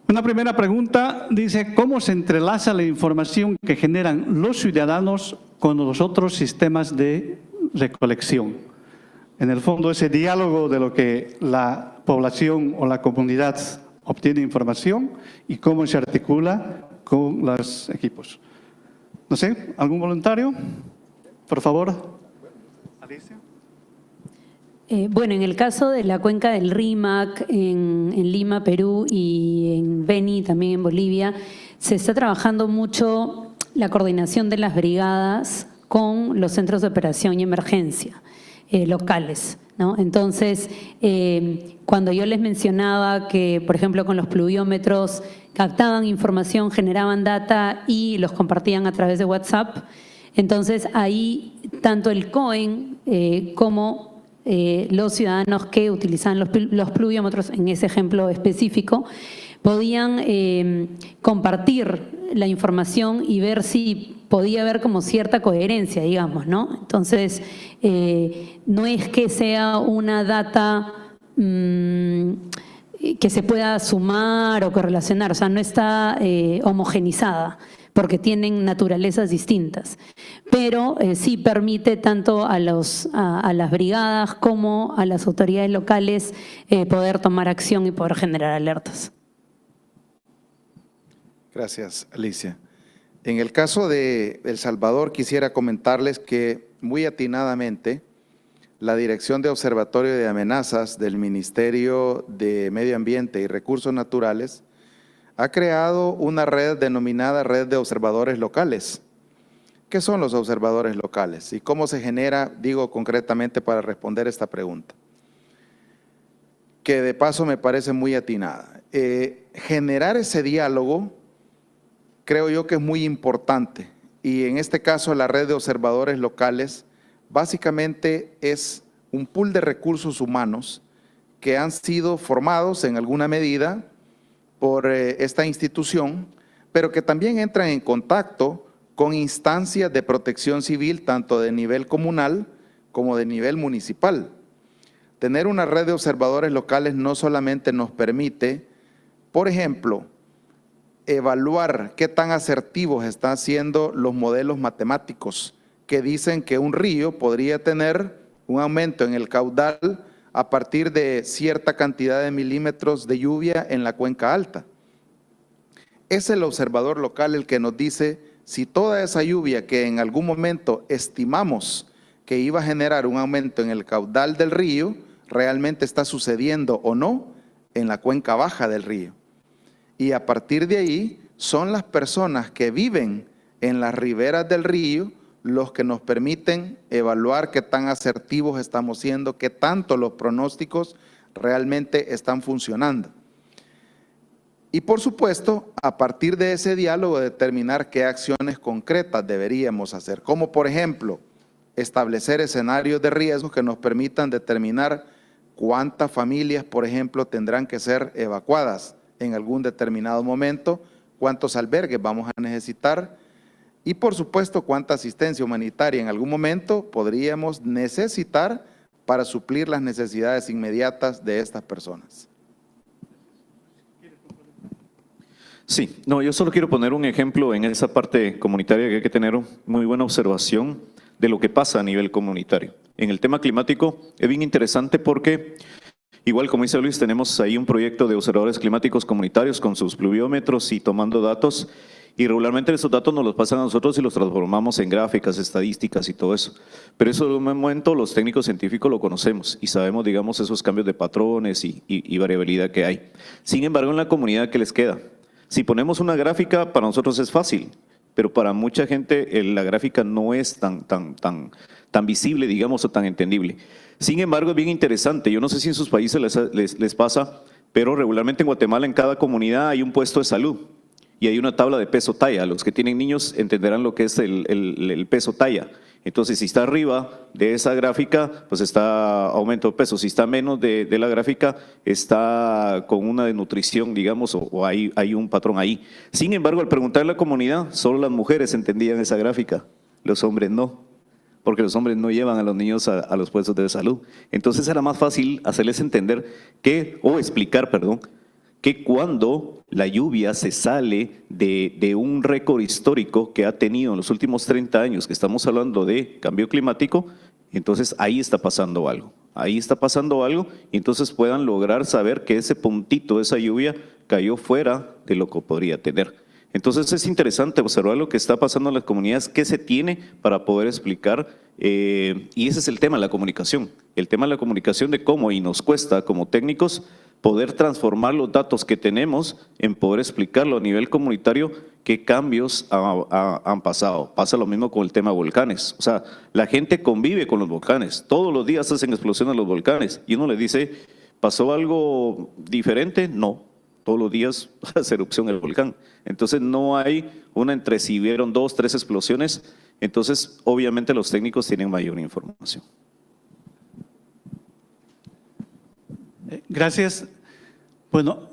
Una primera pregunta dice, ¿cómo se entrelaza la información que generan los ciudadanos con los otros sistemas de recolección? En el fondo, ese diálogo de lo que la población o la comunidad obtiene información y cómo se articula con los equipos. No sé, ¿algún voluntario? Por favor. Alicia. Bueno, en el caso de la cuenca del Rímac, en Lima, Perú, y en Beni, también en Bolivia, se está trabajando mucho la coordinación de las brigadas con los centros de operación y emergencia locales, ¿no? Entonces, cuando yo les mencionaba que, por ejemplo, con los pluviómetros captaban información, generaban data y los compartían a través de WhatsApp, entonces ahí tanto el COEN como los ciudadanos que utilizaban los pluviómetros, en ese ejemplo específico, podían compartir la información y ver si podía haber como cierta coherencia, digamos, ¿no? Entonces, no es que sea una data que se pueda sumar o correlacionar, o sea, no está homogenizada, porque tienen naturalezas distintas, pero sí permite tanto a las brigadas como a las autoridades locales poder tomar acción y poder generar alertas. Gracias, Alicia. En el caso de El Salvador, quisiera comentarles que muy atinadamente la Dirección de Observatorio de Amenazas del Ministerio de Medio Ambiente y Recursos Naturales ha creado una red denominada Red de Observadores Locales. ¿Qué son los observadores locales? ¿Y cómo se genera? Digo concretamente para responder esta pregunta, que de paso me parece muy atinada. Generar ese diálogo creo yo que es muy importante, y en este caso la Red de Observadores Locales básicamente es un pool de recursos humanos que han sido formados en alguna medida por esta institución, pero que también entran en contacto con instancias de protección civil, tanto de nivel comunal como de nivel municipal. Tener una red de observadores locales no solamente nos permite, por ejemplo, evaluar qué tan asertivos están siendo los modelos matemáticos que dicen que un río podría tener un aumento en el caudal a partir de cierta cantidad de milímetros de lluvia en la cuenca alta. Es el observador local el que nos dice si toda esa lluvia que en algún momento estimamos que iba a generar un aumento en el caudal del río, realmente está sucediendo o no en la cuenca baja del río. Y a partir de ahí son las personas que viven en las riberas del río los que nos permiten evaluar qué tan asertivos estamos siendo, qué tanto los pronósticos realmente están funcionando. Y por supuesto, a partir de ese diálogo determinar qué acciones concretas deberíamos hacer, como por ejemplo, establecer escenarios de riesgo que nos permitan determinar cuántas familias, por ejemplo, tendrán que ser evacuadas en algún determinado momento, cuántos albergues vamos a necesitar y por supuesto cuánta asistencia humanitaria en algún momento podríamos necesitar para suplir las necesidades inmediatas de estas personas. Sí, no, yo solo quiero poner un ejemplo en esa parte comunitaria que hay que tener muy buena observación de lo que pasa a nivel comunitario. En el tema climático es bien interesante porque, igual como dice Luis, tenemos ahí un proyecto de observadores climáticos comunitarios con sus pluviómetros y tomando datos, y regularmente esos datos nos los pasan a nosotros y los transformamos en gráficas, estadísticas y todo eso. Pero eso de un momento los técnicos científicos lo conocemos y sabemos, digamos, esos cambios de patrones y variabilidad que hay. Sin embargo, en la comunidad, ¿qué les queda? Si ponemos una gráfica, para nosotros es fácil, pero para mucha gente la gráfica no es tan visible, digamos, o tan entendible. Sin embargo, es bien interesante. Yo no sé si en sus países les pasa, pero regularmente en Guatemala, en cada comunidad hay un puesto de salud y hay una tabla de peso-talla. Los que tienen niños entenderán lo que es el peso-talla. Entonces, si está arriba de esa gráfica, pues está aumento de peso. Si está menos de la gráfica, está con una desnutrición, digamos, o hay un patrón ahí. Sin embargo, al preguntar a la comunidad, solo las mujeres entendían esa gráfica, los hombres no, porque los hombres no llevan a los niños a los puestos de salud. Entonces era más fácil hacerles entender explicar, que cuando la lluvia se sale de un récord histórico que ha tenido en los últimos 30 años, que estamos hablando de cambio climático, entonces ahí está pasando algo. Ahí está pasando algo y entonces puedan lograr saber que ese puntito de esa lluvia cayó fuera de lo que podría tener. Entonces es interesante observar lo que está pasando en las comunidades, qué se tiene para poder explicar, y ese es el tema de la comunicación. El tema de la comunicación de cómo, y nos cuesta como técnicos, poder transformar los datos que tenemos en poder explicarlo a nivel comunitario qué cambios han pasado. Pasa lo mismo con el tema de volcanes. O sea, la gente convive con los volcanes. Todos los días hacen explosiones los volcanes. Y uno le dice, ¿pasó algo diferente? No. Todos los días hace erupción el volcán. Entonces no hay una entre si vieron 2, 3 explosiones. Entonces, obviamente los técnicos tienen mayor información. Gracias. Bueno,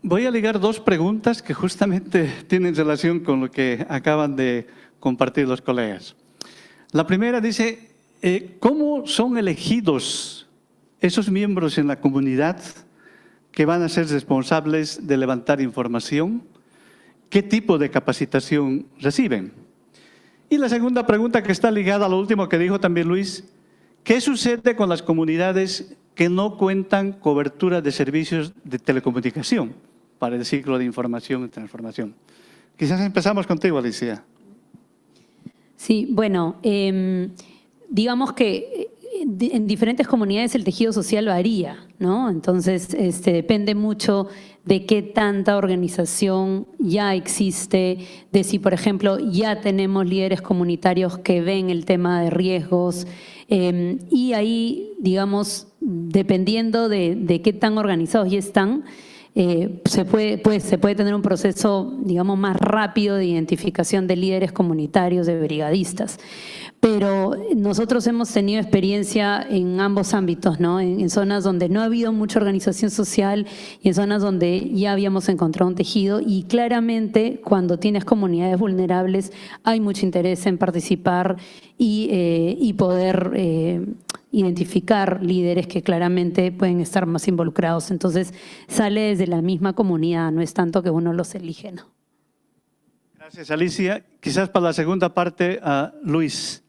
voy a ligar dos preguntas que justamente tienen relación con lo que acaban de compartir los colegas. La primera dice, ¿cómo son elegidos esos miembros en la comunidad que van a ser responsables de levantar información? ¿Qué tipo de capacitación reciben? Y la segunda pregunta, que está ligada a lo último que dijo también Luis: ¿qué sucede con las comunidades que no cuentan cobertura de servicios de telecomunicación para el ciclo de información y transformación? Quizás empezamos contigo, Alicia. Sí, bueno, digamos que en diferentes comunidades el tejido social varía, ¿no? Entonces, depende mucho de qué tanta organización ya existe, de si, por ejemplo, ya tenemos líderes comunitarios que ven el tema de riesgos, y ahí, digamos, dependiendo de qué tan organizados ya están, se puede tener un proceso, digamos, más rápido de identificación de líderes comunitarios, de brigadistas. Pero nosotros hemos tenido experiencia en ambos ámbitos, ¿no? En zonas donde no ha habido mucha organización social y en zonas donde ya habíamos encontrado un tejido, y claramente cuando tienes comunidades vulnerables hay mucho interés en participar y poder identificar líderes que claramente pueden estar más involucrados. Entonces sale desde la misma comunidad, no es tanto que uno los elige, ¿no? Gracias, Alicia. Quizás para la segunda parte, a Luis.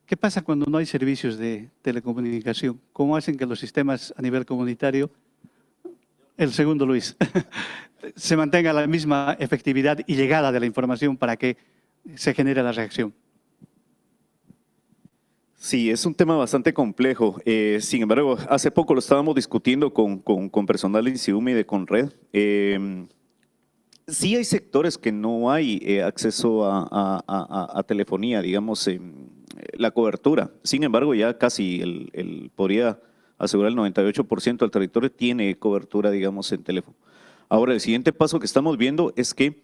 ¿Qué pasa cuando no hay servicios de telecomunicación? ¿Cómo hacen que los sistemas a nivel comunitario, el segundo Luis, se mantenga la misma efectividad y llegada de la información para que se genere la reacción? Sí, es un tema bastante complejo. Sin embargo, hace poco lo estábamos discutiendo con personal de INSIUM y de Conred. Sí hay sectores que no hay acceso a telefonía, digamos, la cobertura. Sin embargo, ya casi podría asegurar el 98% del territorio tiene cobertura, digamos, en teléfono. Ahora, el siguiente paso que estamos viendo es que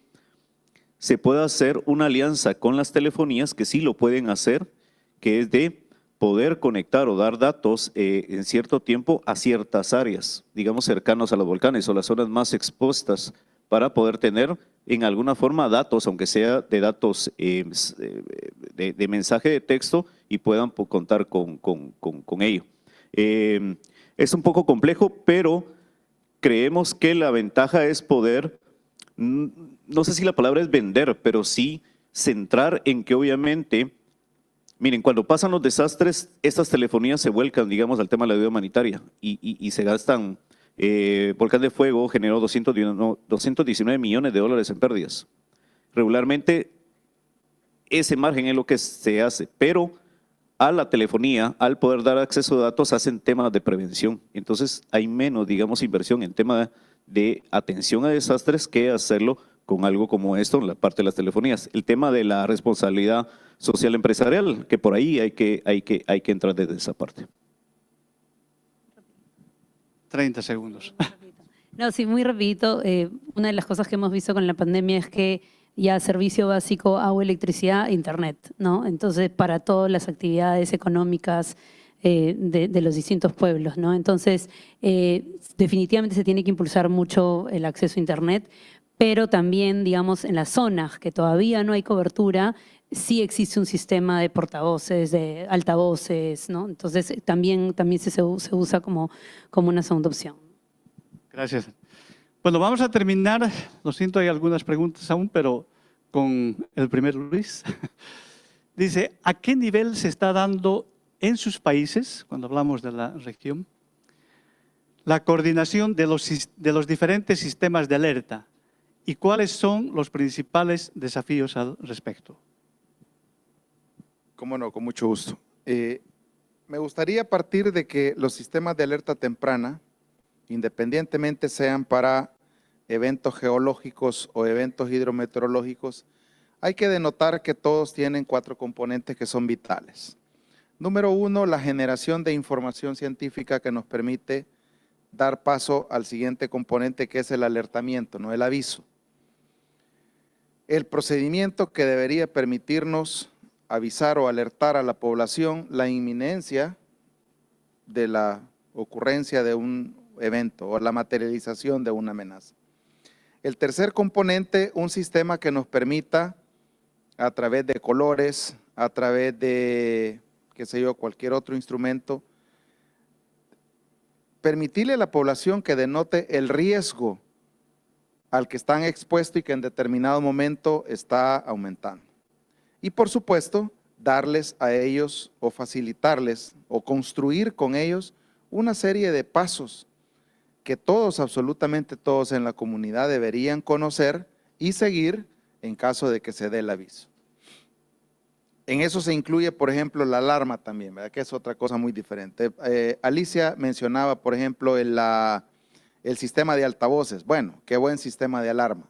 se pueda hacer una alianza con las telefonías que sí lo pueden hacer, que es de poder conectar o dar datos en cierto tiempo a ciertas áreas, digamos, cercanos a los volcanes o las zonas más expuestas, para poder tener en alguna forma datos, aunque sea de datos de mensaje de texto, y puedan contar con ello. Es un poco complejo, pero creemos que la ventaja es poder, no sé si la palabra es vender, pero sí centrar en que obviamente, miren, cuando pasan los desastres, estas telefonías se vuelcan, digamos, al tema de la ayuda humanitaria y se gastan. Volcán de Fuego generó 219 millones de dólares en pérdidas. Regularmente ese margen es lo que se hace, pero a la telefonía, al poder dar acceso a datos, hacen temas de prevención. Entonces hay menos, digamos, inversión en tema de atención a desastres que hacerlo con algo como esto en la parte de las telefonías. El tema de la responsabilidad social empresarial, que por ahí hay que entrar desde esa parte. 30 segundos. No, sí, muy rapidito. Una de las cosas que hemos visto con la pandemia es que ya servicio básico, agua, electricidad, internet, ¿no? Entonces, para todas las actividades económicas de los distintos pueblos, ¿no? Entonces, definitivamente se tiene que impulsar mucho el acceso a internet, pero también, digamos, en las zonas que todavía no hay cobertura, sí existe un sistema de portavoces, de altavoces, ¿no? Entonces, también se usa como una segunda opción. Gracias. Bueno, vamos a terminar. Lo siento, hay algunas preguntas aún, pero con el primer Luis. Dice, ¿a qué nivel se está dando en sus países, cuando hablamos de la región, la coordinación de los diferentes sistemas de alerta? ¿Y cuáles son los principales desafíos al respecto? Cómo no, con mucho gusto. Me gustaría partir de que los sistemas de alerta temprana, independientemente sean para eventos geológicos o eventos hidrometeorológicos, hay que denotar que todos tienen 4 componentes que son vitales. Número 1, la generación de información científica que nos permite dar paso al siguiente componente, que es el alertamiento, no el aviso. El procedimiento que debería permitirnos avisar o alertar a la población la inminencia de la ocurrencia de un evento o la materialización de una amenaza. El tercer componente, un sistema que nos permita, a través de colores, a través de, qué sé yo, cualquier otro instrumento, permitirle a la población que denote el riesgo al que están expuestos y que en determinado momento está aumentando. Y por supuesto, darles a ellos o facilitarles o construir con ellos una serie de pasos que todos, absolutamente todos en la comunidad deberían conocer y seguir en caso de que se dé el aviso. En eso se incluye, por ejemplo, la alarma también, ¿verdad? Que es otra cosa muy diferente. Alicia mencionaba, por ejemplo, el sistema de altavoces. Bueno, qué buen sistema de alarma.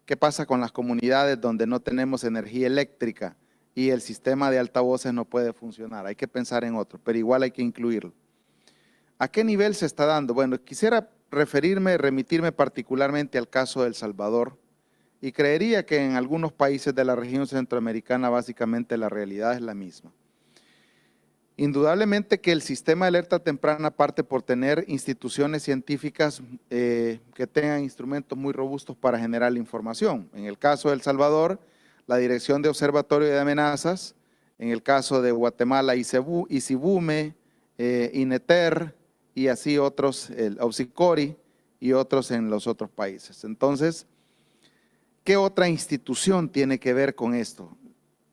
¿Qué pasa con las comunidades donde no tenemos energía eléctrica y el sistema de altavoces no puede funcionar? Hay que pensar en otro, pero igual hay que incluirlo. ¿A qué nivel se está dando? Bueno, quisiera remitirme particularmente al caso de El Salvador, y creería que en algunos países de la región centroamericana básicamente la realidad es la misma. Indudablemente que el sistema de alerta temprana parte por tener instituciones científicas que tengan instrumentos muy robustos para generar la información. En el caso de El Salvador, la Dirección de Observatorio de Amenazas, en el caso de Guatemala, ICIBUME, INETER y así otros, el OPSICORI y otros en los otros países. Entonces, ¿qué otra institución tiene que ver con esto?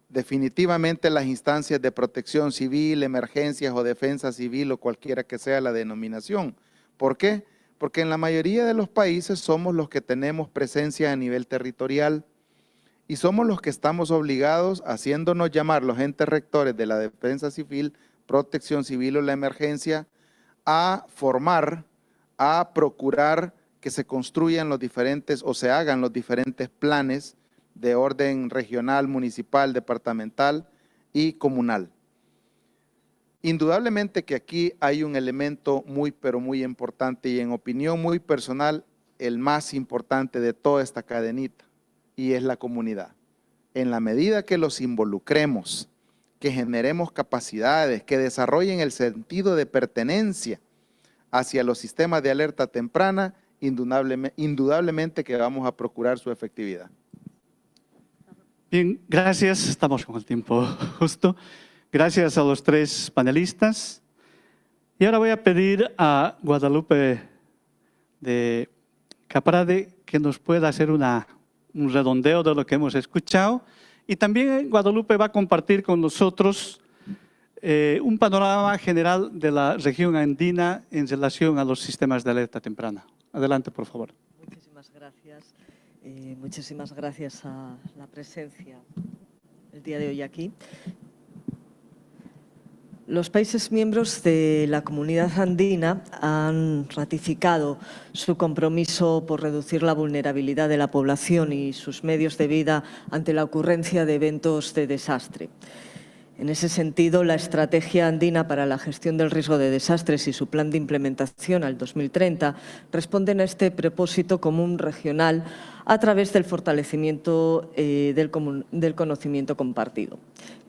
Definitivamente las instancias de protección civil, emergencias o defensa civil o cualquiera que sea la denominación. ¿Por qué? Porque en la mayoría de los países somos los que tenemos presencia a nivel territorial y somos los que estamos obligados, haciéndonos llamar los entes rectores de la defensa civil, protección civil o la emergencia, a formar, a procurar que se construyan los diferentes o se hagan los diferentes planes de orden regional, municipal, departamental y comunal. Indudablemente que aquí hay un elemento muy, pero muy importante y en opinión muy personal, el más importante de toda esta cadenita y es la comunidad. En la medida que los involucremos, que generemos capacidades, que desarrollen el sentido de pertenencia hacia los sistemas de alerta temprana, indudablemente que vamos a procurar su efectividad. Bien, gracias. Estamos con el tiempo justo. Gracias a los tres panelistas. Y ahora voy a pedir a Guadalupe de Caprade que nos pueda hacer un redondeo de lo que hemos escuchado. Y también Guadalupe va a compartir con nosotros un panorama general de la región andina en relación a los sistemas de alerta temprana. Adelante, por favor. Muchísimas gracias. Muchísimas gracias a la presencia el día de hoy aquí. Los países miembros de la Comunidad Andina han ratificado su compromiso por reducir la vulnerabilidad de la población y sus medios de vida ante la ocurrencia de eventos de desastre. En ese sentido, la Estrategia Andina para la Gestión del Riesgo de Desastres y su plan de implementación al 2030 responden a este propósito común regional a través del fortalecimiento del conocimiento compartido.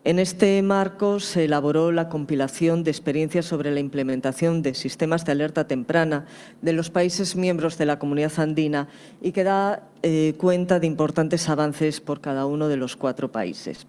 En este marco se elaboró la compilación de experiencias sobre la implementación de sistemas de alerta temprana de los países miembros de la Comunidad Andina y que da cuenta de importantes avances por cada uno de los 4 países.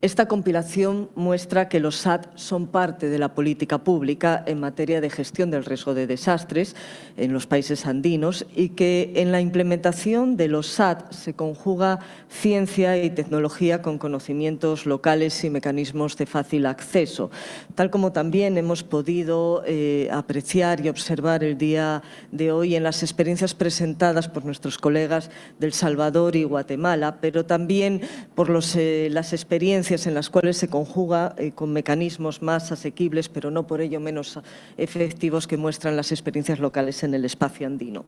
Esta compilación muestra que los SAT son parte de la política pública en materia de gestión del riesgo de desastres en los países andinos y que en la implementación de los SAT se conjuga ciencia y tecnología con conocimientos locales y mecanismos de fácil acceso, tal como también hemos podido apreciar y observar el día de hoy en las experiencias presentadas por nuestros colegas de El Salvador y Guatemala, pero también por las experiencias en las cuales se conjuga con mecanismos más asequibles, pero no por ello menos efectivos que muestran las experiencias locales en el espacio andino.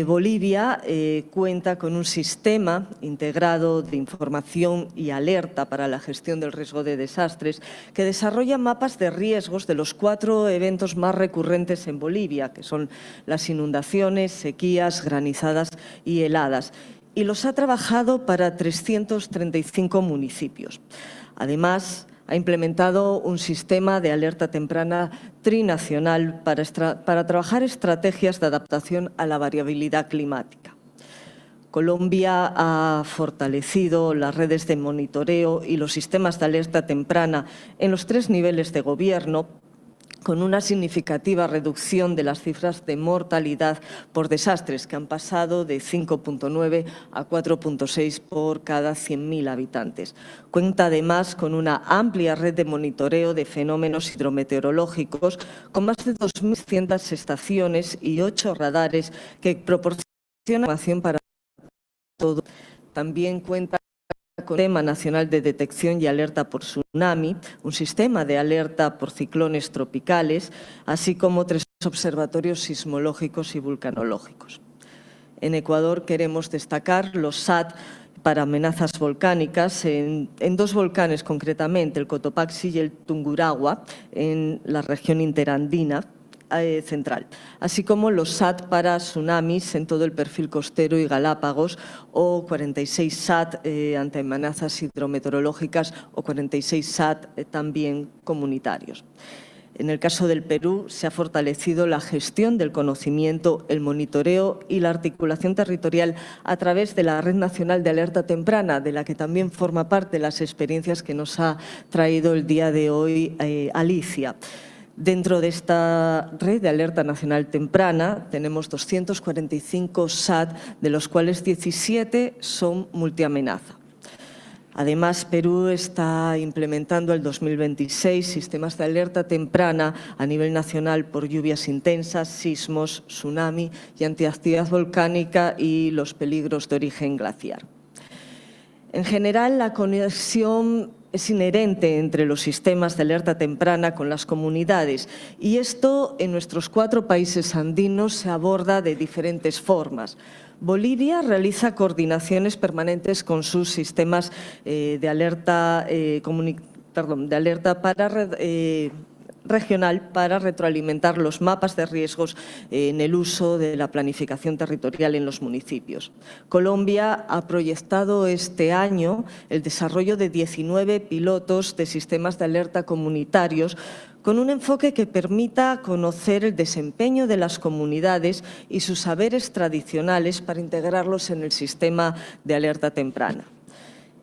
Bolivia cuenta con un sistema integrado de información y alerta para la gestión del riesgo de desastres que desarrolla mapas de riesgos de los 4 eventos más recurrentes en Bolivia, que son las inundaciones, sequías, granizadas y heladas, y los ha trabajado para 335 municipios. Además, ha implementado un sistema de alerta temprana trinacional para trabajar estrategias de adaptación a la variabilidad climática. Colombia ha fortalecido las redes de monitoreo y los sistemas de alerta temprana en los 3 niveles de gobierno, con una significativa reducción de las cifras de mortalidad por desastres, que han pasado de 5,9 a 4,6 por cada 100.000 habitantes. Cuenta además con una amplia red de monitoreo de fenómenos hidrometeorológicos, con más de 2.100 estaciones y 8 radares que proporcionan información para todo. También cuenta con el Sistema Nacional de Detección y Alerta por Tsunami, un sistema de alerta por ciclones tropicales, así como 3 observatorios sismológicos y vulcanológicos. En Ecuador queremos destacar los SAT para amenazas volcánicas en 2 volcanes concretamente, el Cotopaxi y el Tungurahua, en la región interandina central, así como los SAT para tsunamis en todo el perfil costero y Galápagos, o 46 SAT ante amenazas hidrometeorológicas o 46 SAT también comunitarios. En el caso del Perú, se ha fortalecido la gestión del conocimiento, el monitoreo y la articulación territorial a través de la Red Nacional de Alerta Temprana, de la que también forma parte las experiencias que nos ha traído el día de hoy Alicia. Dentro de esta red de alerta nacional temprana tenemos 245 SAT, de los cuales 17 son multiamenaza. Además, Perú está implementando el 2026 sistemas de alerta temprana a nivel nacional por lluvias intensas, sismos, tsunami y antiactividad volcánica y los peligros de origen glaciar. En general, la conexión es inherente entre los sistemas de alerta temprana con las comunidades, y esto en nuestros 4 países andinos se aborda de diferentes formas. Bolivia realiza coordinaciones permanentes con sus sistemas de alerta, regional para retroalimentar los mapas de riesgos en el uso de la planificación territorial en los municipios. Colombia ha proyectado este año el desarrollo de 19 pilotos de sistemas de alerta comunitarios con un enfoque que permita conocer el desempeño de las comunidades y sus saberes tradicionales para integrarlos en el sistema de alerta temprana.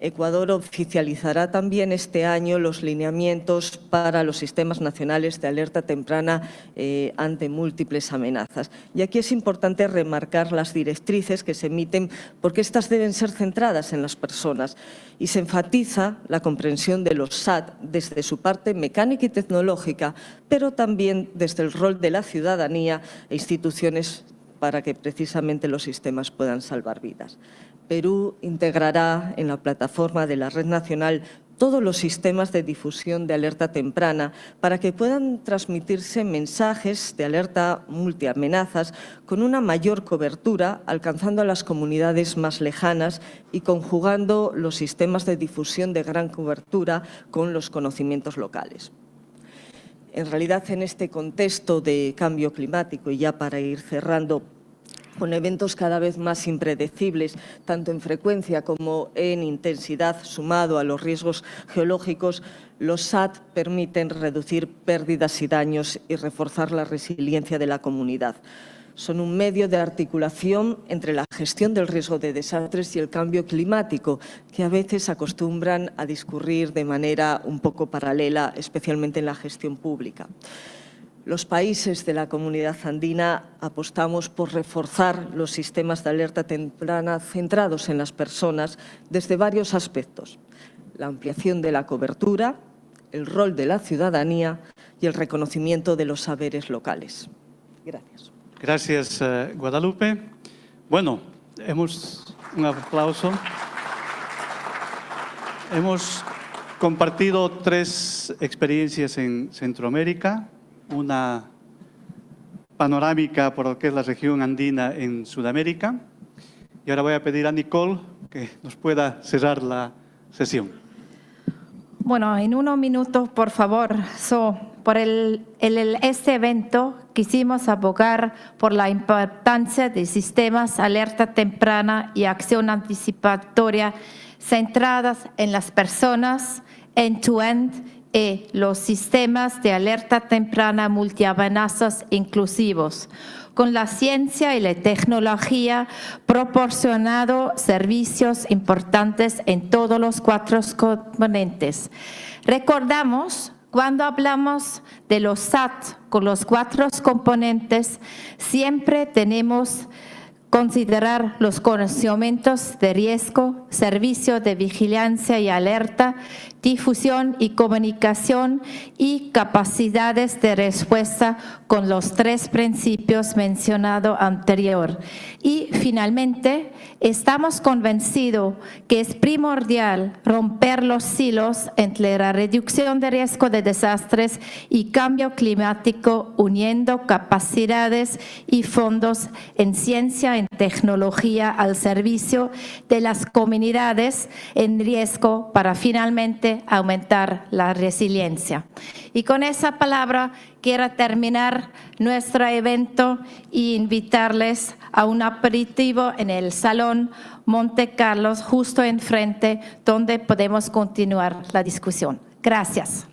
Ecuador oficializará también este año los lineamientos para los sistemas nacionales de alerta temprana ante múltiples amenazas. Y aquí es importante remarcar las directrices que se emiten, porque estas deben ser centradas en las personas, y se enfatiza la comprensión de los SAT desde su parte mecánica y tecnológica, pero también desde el rol de la ciudadanía e instituciones para que precisamente los sistemas puedan salvar vidas. Perú integrará en la plataforma de la Red Nacional todos los sistemas de difusión de alerta temprana para que puedan transmitirse mensajes de alerta multiamenazas con una mayor cobertura, alcanzando a las comunidades más lejanas y conjugando los sistemas de difusión de gran cobertura con los conocimientos locales. En realidad, en este contexto de cambio climático, y ya para ir cerrando, con eventos cada vez más impredecibles, tanto en frecuencia como en intensidad, sumado a los riesgos geológicos, los SAT permiten reducir pérdidas y daños y reforzar la resiliencia de la comunidad. Son un medio de articulación entre la gestión del riesgo de desastres y el cambio climático, que a veces acostumbran a discurrir de manera un poco paralela, especialmente en la gestión pública. Los países de la Comunidad Andina apostamos por reforzar los sistemas de alerta temprana centrados en las personas desde varios aspectos: la ampliación de la cobertura, el rol de la ciudadanía y el reconocimiento de los saberes locales. Gracias. Gracias, Guadalupe. Bueno, un aplauso. Hemos compartido 3 experiencias en Centroamérica, una panorámica por lo que es la región andina en Sudamérica. Y ahora voy a pedir a Nicole que nos pueda cerrar la sesión. Bueno, en unos minutos, por favor. Por este evento quisimos abogar por la importancia de sistemas alerta temprana y acción anticipatoria centradas en las personas, end-to-end, y los sistemas de alerta temprana multiamenazas inclusivos. Con la ciencia y la tecnología proporcionado servicios importantes en todos los 4 componentes. Recordamos Cuando hablamos de los SAT con los 4 componentes, siempre tenemos considerar los conocimientos de riesgo, servicio de vigilancia y alerta, difusión y comunicación y capacidades de respuesta con los 3 principios mencionados anterior. Y finalmente, estamos convencidos que es primordial romper los silos entre la reducción de riesgo de desastres y cambio climático, uniendo capacidades y fondos en ciencia y en tecnología al servicio de las comunidades en riesgo para finalmente aumentar la resiliencia. Y con esa palabra quiero terminar nuestro evento e invitarles a un aperitivo en el Salón Monte Carlos, justo enfrente, donde podemos continuar la discusión. Gracias.